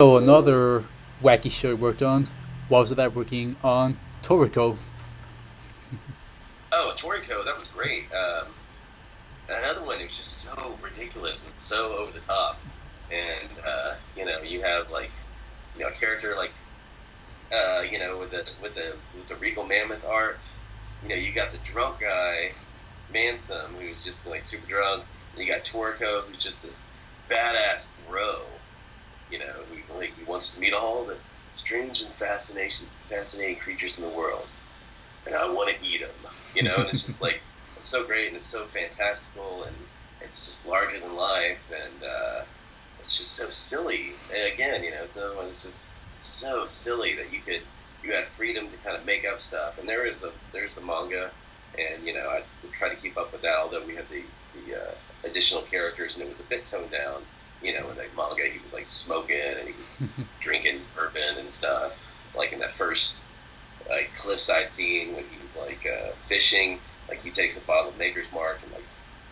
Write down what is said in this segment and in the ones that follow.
So another wacky show you worked on was that working on Toriko. Oh, Toriko, that was great. Another one who's just so ridiculous and so over the top. And you have like a character like with the Regal Mammoth arc. You got the drunk guy, Mansum, who's just like super drunk. And you got Toriko, who's just this badass bro. Who like he wants to meet all the strange and fascinating creatures in the world, and I want to eat them. And it's just like it's so great and it's so fantastical and it's just larger than life and it's just so silly. And again, it's another one that's just so silly that you had freedom to kind of make up stuff. And there's the manga, and I would try to keep up with that. Although we had the additional characters, and it was a bit toned down. In the manga, he was like smoking and he was drinking bourbon and stuff. Like in that first like cliffside scene when he's like fishing, like he takes a bottle of Maker's Mark and like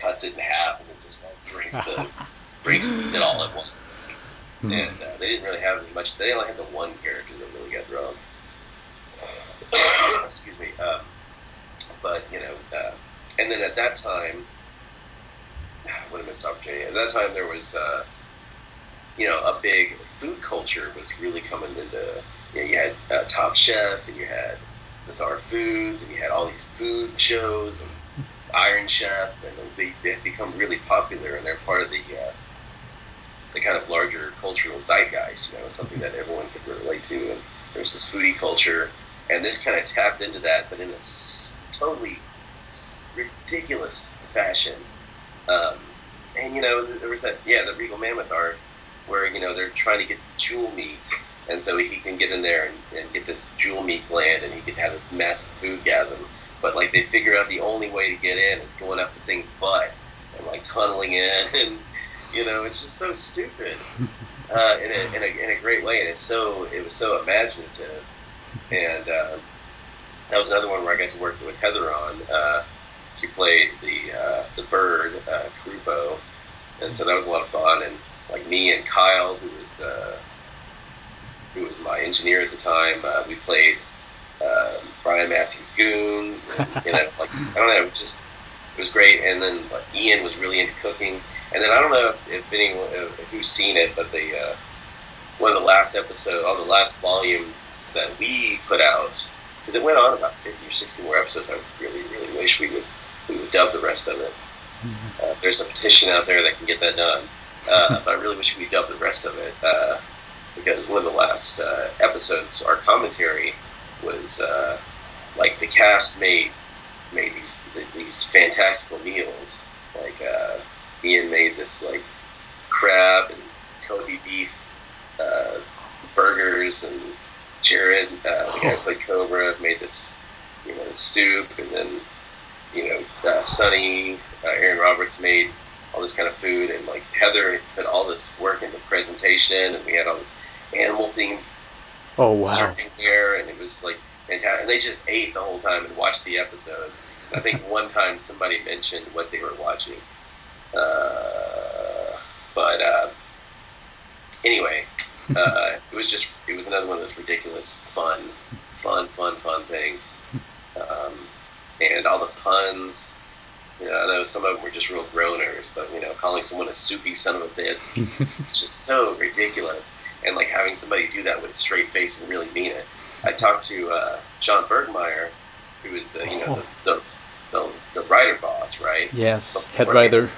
cuts it in half and then just like drinks it all at once. And they didn't really have as much. They only had the one character that really got drunk. Excuse me. But and then at that time, what a missed opportunity. At that time, there was a big food culture was really coming into. You had Top Chef, and you had Bizarre Foods, and you had all these food shows, and Iron Chef, and they had become really popular, and they're part of the kind of larger cultural zeitgeist. Something that everyone could relate to, and there's this foodie culture, and this kind of tapped into that, but in a totally ridiculous fashion. And there was the Regal Mammoth arc where they're trying to get jewel meat, and so he can get in there and get this jewel meat gland, and he can have this massive food gasm. But like they figure out the only way to get in is going up the thing's butt and like tunneling in, and it's just so stupid in a great way, and it was so imaginative, and that was another one where I got to work with Heather on. She played the bird, Krupo, and so that was a lot of fun. And like me and Kyle, who was my engineer at the time, we played Brian Massey's goons. And, like I don't know, it was great. And then like, Ian was really into cooking. And then I don't know if anyone who's seen it, but one of the last episodes, all the last volumes that we put out, because it went on about 50 or 60 more episodes. I really, really wish we would dub the rest of it. There's a petition out there that can get that done. But I really wish we dubbed the rest of it because one of the last episodes, our commentary was like the cast made these fantastical meals. Like Ian made this like crab and Kobe beef burgers, and Jared, the guy who played Cobra, made this this soup, and then Sonny, Aaron Roberts made all this kind of food, and like Heather put all this work into presentation, and we had all this animal themed serving there, and it was like fantastic. And they just ate the whole time and watched the episode. I think one time somebody mentioned what they were watching, but anyway, it was another one of those ridiculous fun things, and all the puns. I know some of them were just real groaners, but calling someone a soupy son of a bisque, it's just so ridiculous. And like having somebody do that with a straight face and really mean it. I talked to John Bergmeyer, who is the writer boss, right? Yes, head writer.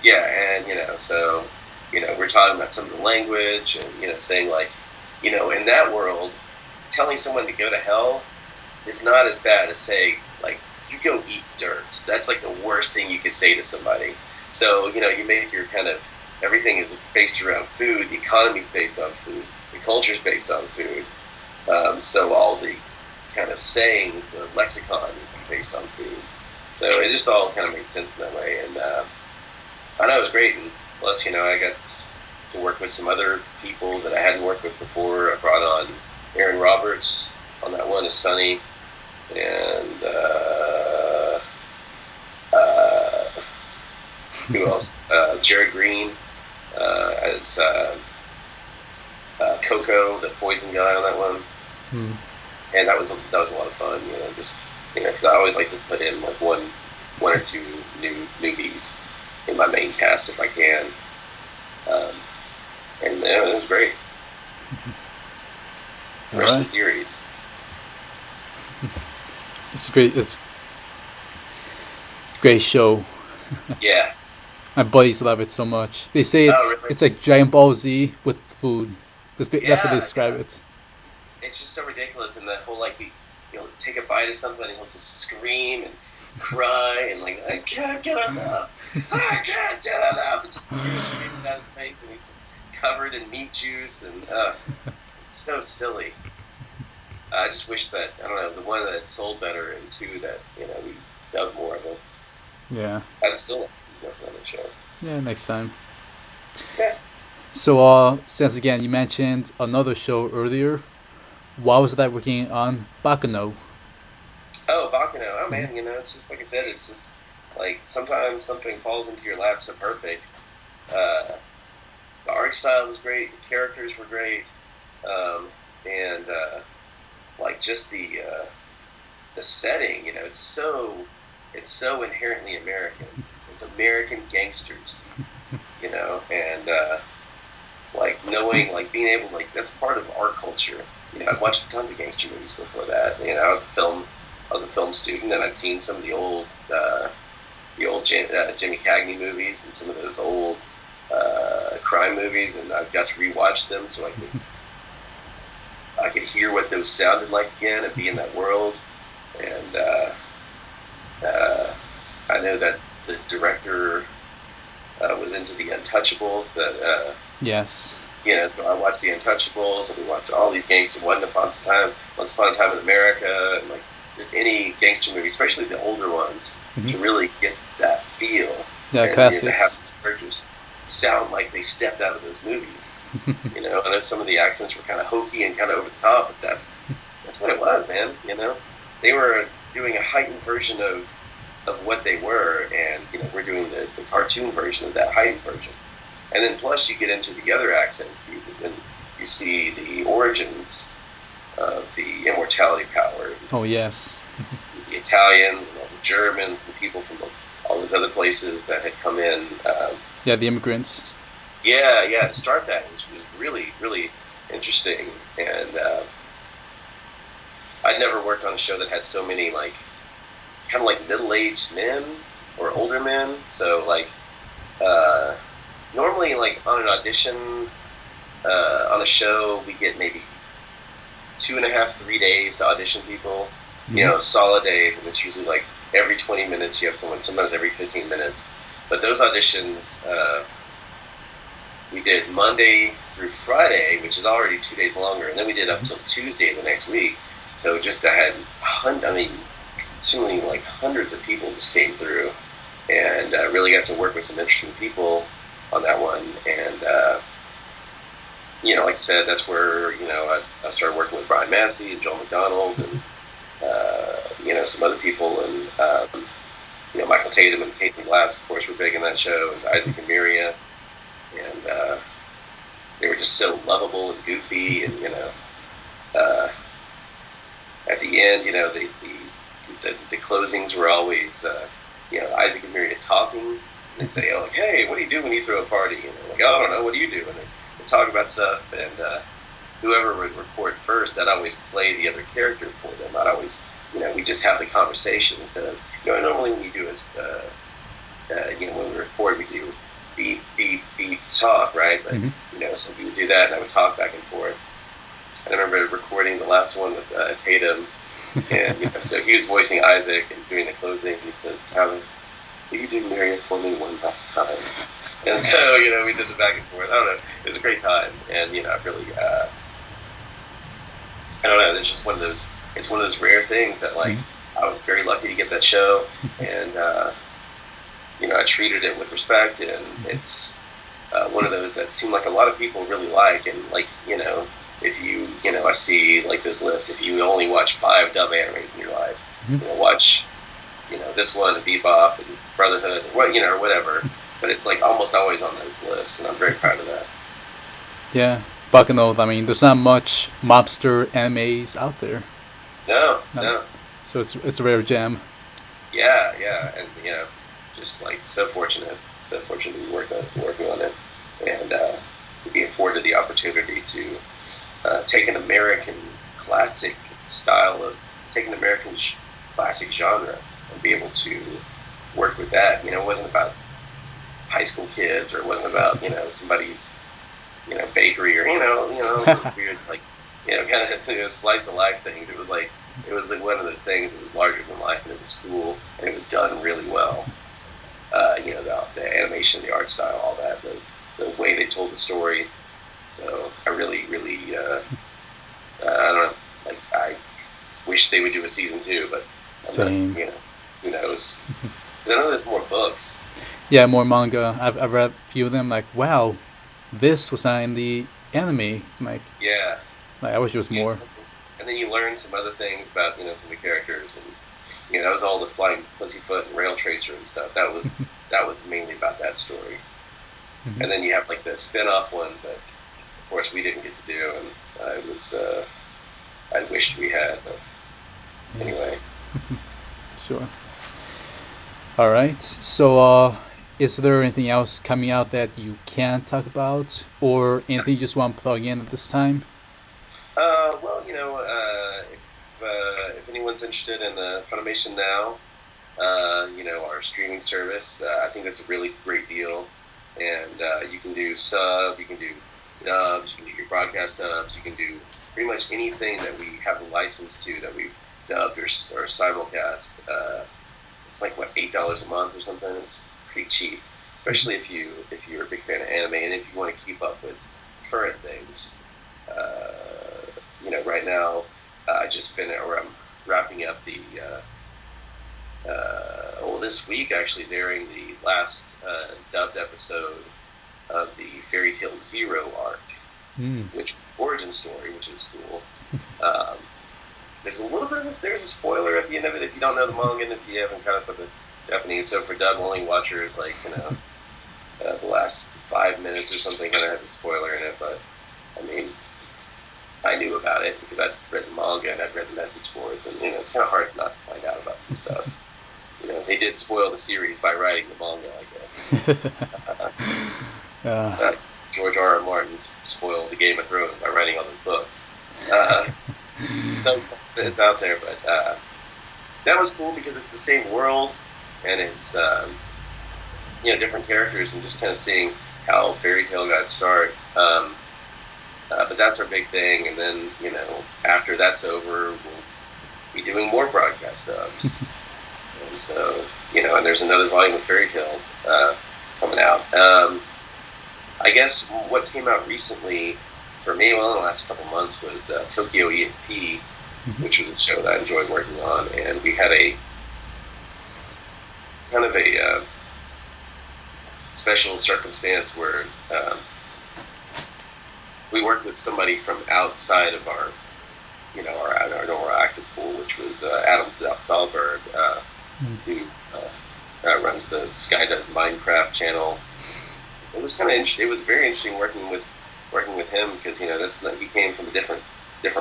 Yeah, and so we're talking about some of the language, and saying like, in that world, telling someone to go to hell is not as bad as saying like, you go eat dirt. That's like the worst thing you could say to somebody. So, you make your kind of, everything is based around food. The economy's based on food. The culture's based on food. So all the kind of sayings, the lexicon is based on food. So it just all kind of made sense in that way. And I know it was great. And plus, I got to work with some other people that I hadn't worked with before. I brought on Aaron Roberts on that one as Sonny. And who else? Jared Green as Coco, the poison guy on that one, Hmm. and that was a lot of fun. Just because I always like to put in like one or two newbies in my main cast if I can, um, and it was great. The All rest of the right. series, It's great. It's a great show. yeah. My buddies love it so much. They say Oh, it's really? it's like Giant Ball Z with food. That's what they Yeah, describe yeah. it. It's just so ridiculous, and that whole like he'll take a bite of something and he'll just scream and cry and like I can't get enough, I can't get enough. It's just tears streaming down his face, and he's covered in meat juice, and it's so silly. I just wish that I don't know the one that sold better, and two that we dubbed more of it. Yeah. I'd still like to work on the show. Yeah. Next time. Yeah. So, since again you mentioned another show earlier, why was that working on Bakano? Oh, Baccano. Oh Hmm. man, it's just like I said. It's just like sometimes something falls into your lap so perfect. Uh, the art style was great. The characters were great, and like just the setting. It's so inherently American. It's American gangsters. And like knowing, like being able, like that's part of our culture. I've watched tons of gangster movies before that. I was a film student, and I'd seen some of the old Jimmy Cagney movies and some of those old crime movies, and I've got to rewatch them so I could hear what those sounded like again and be in that world. And uh, I know that the director was into the Untouchables. Yes. So I watched the Untouchables, and we watched all these gangster Once Upon a Time in America, and like just any gangster movie, especially the older ones, Hmm. to really get that feel Yeah, and to have classics. the characters sound like they stepped out of those movies. I know some of the accents were kind of hokey and kind of over the top, but that's what it was, man. They were doing a heightened version of what they were, and we're doing the cartoon version of that heightened version. And then plus you get into the other accents, and you see the origins of the immortality power, Oh yes. the Italians and all the Germans and people from all those other places that had come in. Yeah, the immigrants. Yeah, yeah, to start that was really, really interesting. And I'd never worked on a show that had so many like kind of like middle-aged men or older men. So like uh, normally like on an audition on a show we get maybe 2.5, 3 days to audition people. Hmm. Solid days, and it's usually like every 20 minutes you have someone. Sometimes every 15 minutes. But those auditions. We did Monday through Friday, which is already 2 days longer, and then we did up Hmm. till Tuesday the next week. So just I had, I mean, so many like hundreds of people just came through, and really got to work with some interesting people on that one. And like I said, that's where I started working with Brian Massey and Joel McDonald and some other people, and Michael Tatum and Kate Glass, of course, were big in that show. It was Isaac and Miria, and they were just so lovable and goofy, and uh, at the end, the closings were always Isaac and Mary talking, and they'd say, "Oh, like, hey, what do you do when you throw a party?" And they're like, "Oh, I don't know, what do you do?" And they talk about stuff, and whoever would record first, I'd always play the other character for them. I'd always, we just have the conversation instead of, normally when we do it, when we record, we do beep, beep, beep, talk, right? But, Hmm. so we would do that, and I would talk back and forth. And I remember recording the last one with Tatum, and so he was voicing Isaac and doing the closing. He says, "Tyler, will you do Mary for me one last time?" And so, we did the back and forth. I don't know. It was a great time, and I really, I don't know. It's just one of those. It's one of those rare things that, like, Hmm. I was very lucky to get that show, and I treated it with respect, and it's one of those that seem like a lot of people really like, and like, if I see like those lists. If you only watch 5 dub animes in your life, Hmm. watch, this one, and Bebop, and Brotherhood, or whatever. But it's like almost always on those lists, and I'm very proud of that. Yeah. Buckanote, I mean, there's not much mobster animes out there. No, No. no. So it's a rare gem. Yeah, yeah, and just like so fortunate to be working on it, and to be afforded the opportunity to take an American classic style of take an American classic genre and be able to work with that. It wasn't about high school kids, or it wasn't about somebody's bakery, or those weird like kind of slice of life things. It was like one of those things that was larger than life, and it was cool, and it was done really well. The animation, the art style, all that, the way they told the story. So I really, really, I don't know, like I wish they would do a season 2, but Same. Who knows? Because I know there's more books. Yeah, more manga. I've read a few of them. Like, wow, this was not in the anime. Yeah. Like I wish there was more. And then you learn some other things about some of the characters, and that was all the Flying Pussyfoot and Rail Tracer and stuff. That was mainly about that story. Mm-hmm. And then you have like the spin-off ones that, of course, we didn't get to do, and I wished we had. But anyway. Sure. All right. So, is there anything else coming out that you can talk about, or anything you just want to plug in at this time? Well, if anyone's interested in Funimation Now, our streaming service, I think that's a really great deal. And you can do sub, you can do dubs, you can do your broadcast dubs, you can do pretty much anything that we have a license to that we've dubbed or simulcast. It's like $8 a month or something. It's pretty cheap, especially if you're a big fan of anime and if you want to keep up with current things. Right now, I just finished, or I'm wrapping up this week actually is airing the last dubbed episode of the Fairy Tail Zero arc, which was origin story, which is cool. There's a spoiler at the end of it if you don't know the manga and if you haven't kind of put the Japanese. So for dub only watchers, like the last 5 minutes or something kind of had the spoiler in it, but I mean, I knew about it because I'd read the manga and I'd read the message boards, and it's kind of hard not to find out about some stuff. They did spoil the series by writing the manga, I guess. George R. R. Martin spoiled the Game of Thrones by writing all those books. So it's out there, but that was cool because it's the same world, and it's different characters, and just kind of seeing how Fairy Tail got started. But that's our big thing, and then after that's over, we'll be doing more broadcast dubs. And so and there's another volume of Fairy Tail coming out. I guess what came out recently for me, in the last couple months, was Tokyo ESP, which was a show that I enjoyed working on, and we had a kind of a special circumstance where we worked with somebody from outside of our normal active pool, which was Adam Dahlberg, who runs the Sky Does Minecraft channel. It was kind of interesting. It was very interesting working with him because he came from a different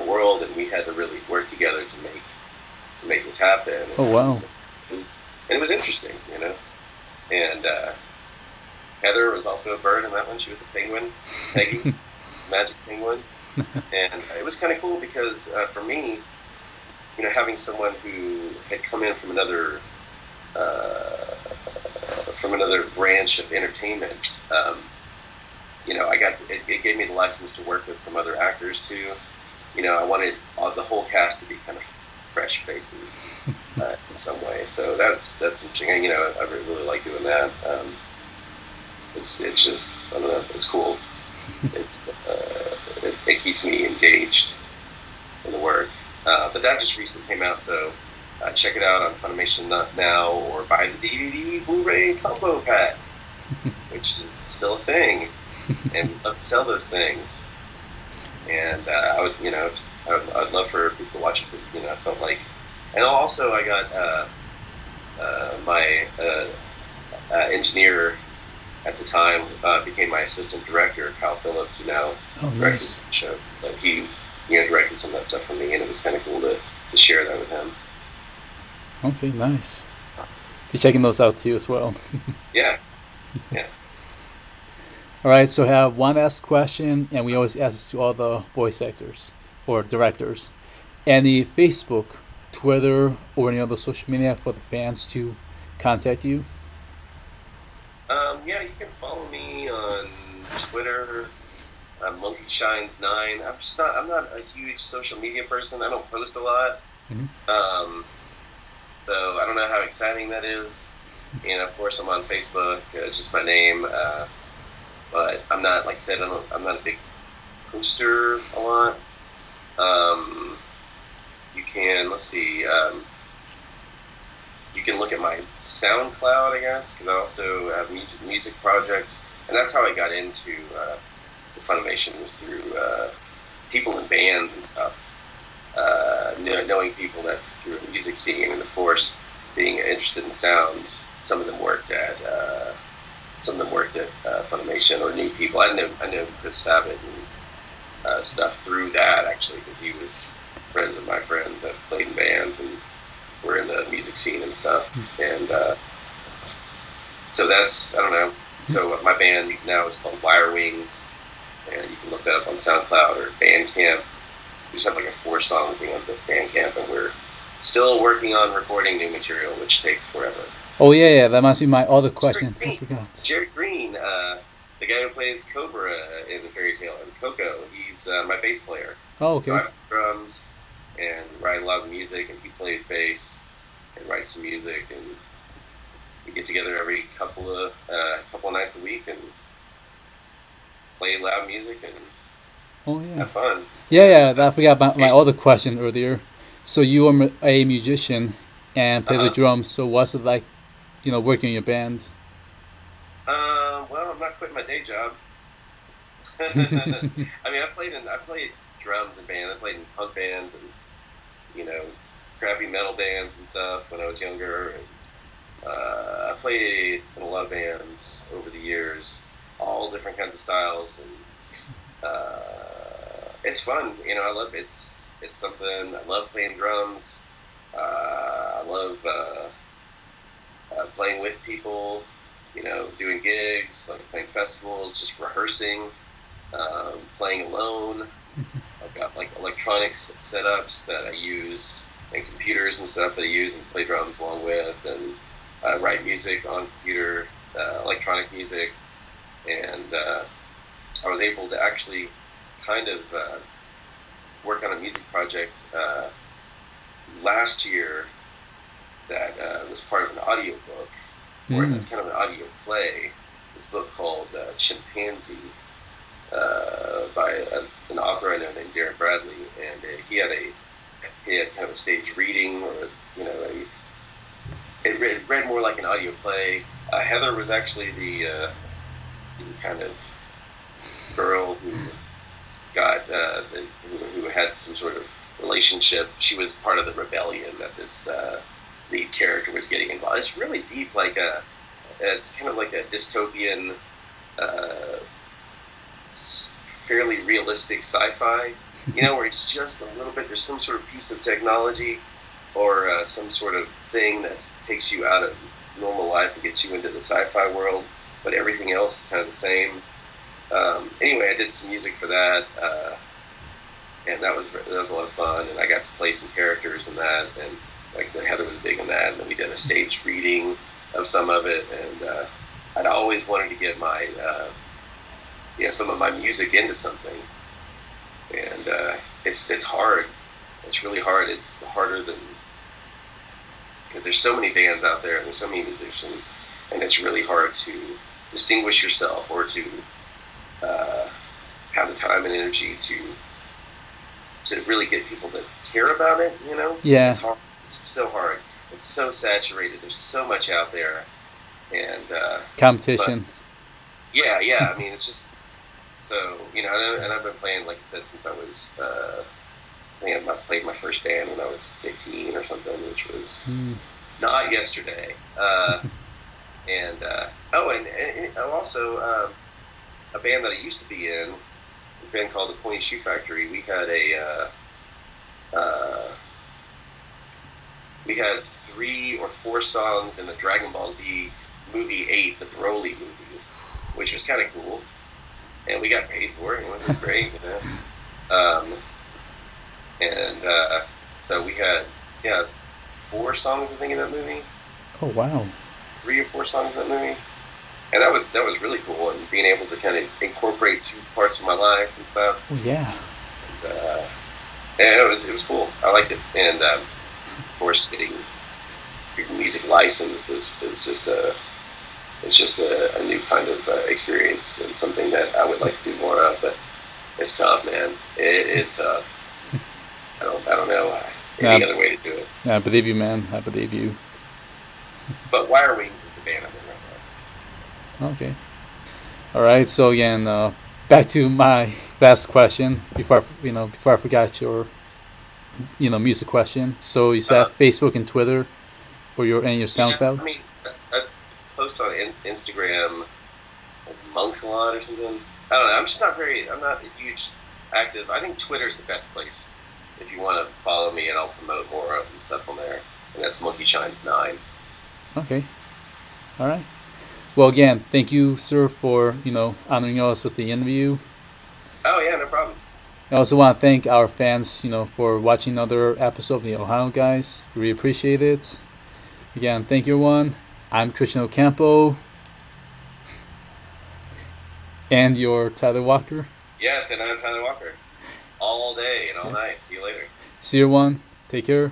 world, and we had to really work together to make this happen. Oh wow! And it was interesting, And Heather was also a bird in that one. She was a penguin, Peggy, magic penguin, and it was kind of cool because for me, having someone who had come in from another branch of entertainment, it gave me the license to work with some other actors too. I wanted the whole cast to be kind of fresh faces in some way. So that's interesting. And, I really like doing that. It's just, I don't know, it's cool. It keeps me engaged in the work. But that just recently came out, so check it out on Funimation Now, or buy the DVD Blu-ray combo pack, which is still a thing, and we love to sell those things. And I'd love for people to watch it because I felt like, and also I got my engineer at the time became my assistant director, Kyle Phillips, who now Oh, directs nice. the shows. But he, directed some of that stuff for me, and it was kind of cool to share that with him. Okay, nice. Be checking those out too as well. Yeah, yeah. All right, so I have one last question, and we always ask this to all the voice actors or directors. Any Facebook, Twitter, or any other social media for the fans to contact you? Yeah, you can follow me on Twitter, Monkey Shines 9. I'm not a huge social media person. I don't post a lot. Mm-hmm. Um, so I don't know how exciting that is. And of course, I'm on Facebook. It's just my name. But I'm not, like I said, I'm not a big poster a lot. Um, you can, let's see, you can look at my SoundCloud, I guess, because I also have music projects. And that's how I got into to Funimation, was through people in bands and stuff. Knowing people that through the music scene, and of course being interested in sounds. Some of them worked at Funimation, or knew people. I know Chris Sabat and stuff through that, actually, because he was friends of my friends that played in bands and were in the music scene and stuff. And so that's, I don't know. So my band now is called Wire Wings, and you can look that up on SoundCloud or Bandcamp. We just have like a 4-song thing on Bandcamp, and we're still working on recording new material, which takes forever. Oh yeah, that must be my other Jerry question. I Green, forgot. Jerry Green, the guy who plays Cobra in the Fairy Tale and Coco, he's my bass player. Oh, So I okay. play drums and write a lot of the music, and he plays bass and writes some music, and we get together every couple of nights a week and play loud music and Oh yeah. have fun. Yeah, yeah. I forgot about my Occasionally, other question earlier. So you are a musician and play the uh-huh. drums. So what's it like, working in your band? Well, I'm not quitting my day job. I mean, I played drums in bands. I played in punk bands and you know crappy metal bands and stuff when I was younger. And, I played in a lot of bands over the years, all different kinds of styles, and it's fun. I love it's something. I love playing drums. I love playing with people. Doing gigs, like playing festivals, just rehearsing, playing alone. I've got like electronics setups that I use, and computers and stuff that I use and play drums along with, and write music on computer, electronic music, and I was able to actually kind of work on a music project last year that was part of an audio book, or Mm. it's kind of an audio play. This book called Chimpanzee, by an author I know named Darren Bradley, and he had kind of a stage reading, or it read more like an audio play. Heather was actually the kind of girl who got who had some sort of relationship. She was part of the rebellion that this lead character was getting involved. It's really deep, it's kind of like a dystopian, uh, fairly realistic sci-fi. Where it's just a little bit. There's some sort of piece of technology or some sort of thing that takes you out of normal life and gets you into the sci-fi world, but everything else is kind of the same. Anyway, I did some music for that, and that was a lot of fun. And I got to play some characters in that. And like I said, Heather was big in that. And then we did a stage reading of some of it. And I'd always wanted to get my some of my music into something. And it's hard. It's really hard. It's harder than, because there's so many bands out there and there's so many musicians, and it's really hard to distinguish yourself, or to uh, have the time and energy to really get people to care about it. Yeah. It's hard. It's so hard. It's so saturated. There's so much out there, and but Competition. yeah. I mean, it's just so and I've been playing, like I said, since I was. I think I played my first band when I was 15 or something, which was Mm. not yesterday. And and also a band that I used to be in, this band called the Pointy Shoe Factory. We had 3 or 4 songs in the Dragon Ball Z movie 8, the Broly movie, which was kind of cool, and we got paid for it. And it was great, you know. And so we had 4 songs I think in that movie. Oh wow. 3 or 4 songs in that movie, and that was really cool. And being able to kind of incorporate 2 parts of my life and stuff. Oh yeah. And it was cool. I liked it, and of course, getting your music licensed is just a new kind of experience and something that I would like to do more of. But it's tough, man. It is tough. I don't know any other way to do it. Yeah, I believe you, man. I believe you. But Wire Wings is the band I'm in right now. Okay. All right. So again, back to my last question before I forgot your music question. So you said Facebook and Twitter, or your SoundCloud. Yeah, I mean, I post on Instagram as Monks a lot or something. I don't know. I'm not a huge active. I think Twitter's the best place if you want to follow me, and I'll promote more of and stuff on there. And that's Monkey Shines 9. Okay. All right. Well, again, thank you, sir, for honoring us with the interview. Oh yeah, no problem. I also want to thank our fans, for watching another episode of the Ohio Guys. We really appreciate it. Again, thank you, everyone. I'm Christian Ocampo. And you're Tyler Walker. Yes, and I'm Tyler Walker. All day and all night. See you later. See you, everyone. Take care.